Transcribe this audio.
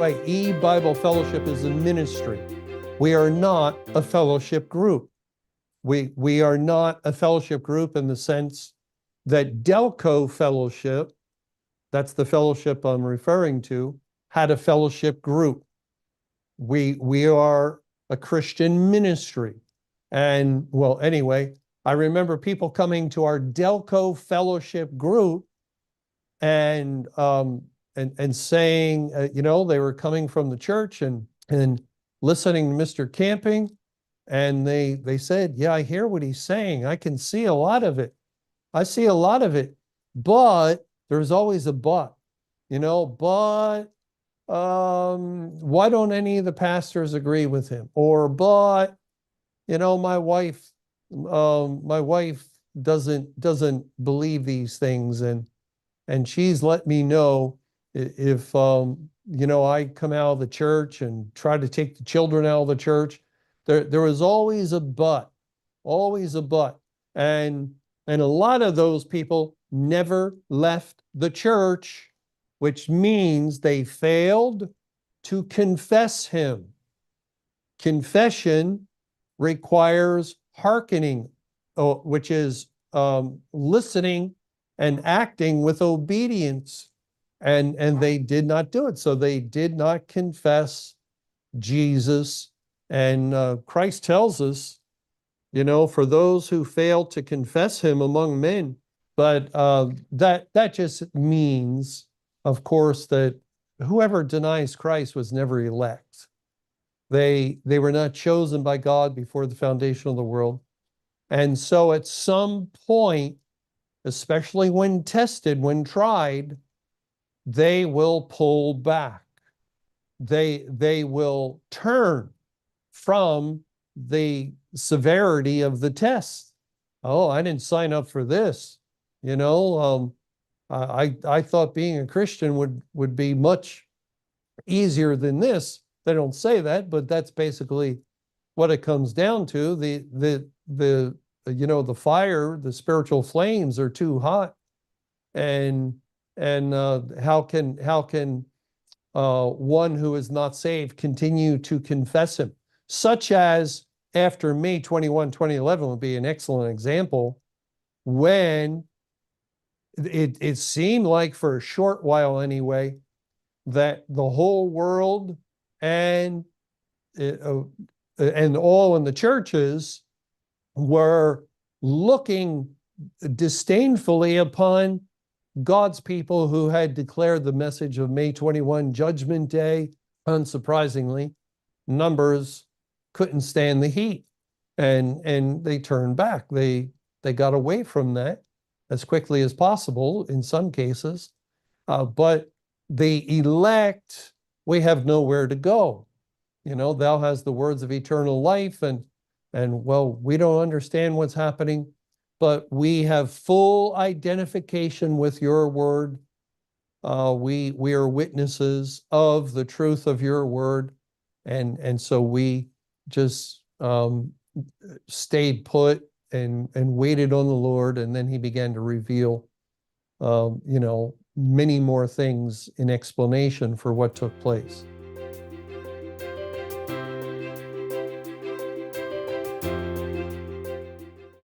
Right, E-Bible Fellowship is a ministry. We are not a fellowship group. We are not a fellowship group in the sense that Delco Fellowship, that's the fellowship I'm referring to, had a fellowship group. We are a Christian ministry. And well, anyway, I remember people coming to our Delco Fellowship group and saying, they were coming from the church and listening to Mr. Camping, and they said, "Yeah, I hear what he's saying. I can see a lot of it. I see a lot of it, but there's always a but, but why don't any of the pastors agree with him? Or but, my wife doesn't believe these things, and she's let me know if I come out of the church and try to take the children out of the church. There was always a but, always a but. And a lot of those people never left the church, which means they failed to confess him. Confession requires hearkening, which is listening and acting with obedience. And they did not do it. So they did not confess Jesus. And Christ tells us, for those who fail to confess him among men. But that just means, of course, that whoever denies Christ was never elect. They were not chosen by God before the foundation of the world. And so at some point, especially when tested, when tried, they will pull back. They will turn from the severity of the test. Oh, I didn't sign up for this. I thought being a Christian would be much easier than this. They don't say that, but that's basically what it comes down to. The fire, the spiritual flames are too hot, and how can one who is not saved continue to confess him? Such as after May 21, 2011 would be an excellent example, when it seemed like for a short while anyway that the whole world and all in the churches were looking disdainfully upon God's people who had declared the message of May 21, Judgment Day. Unsurprisingly, numbers couldn't stand the heat, and they turned back. They got away from that as quickly as possible in some cases. But the elect, we have nowhere to go. Thou hast the words of eternal life, and well, we don't understand what's happening, but we have full identification with your word. We are witnesses of the truth of your word, and so we just stayed put and waited on the Lord, and then he began to reveal many more things in explanation for what took place.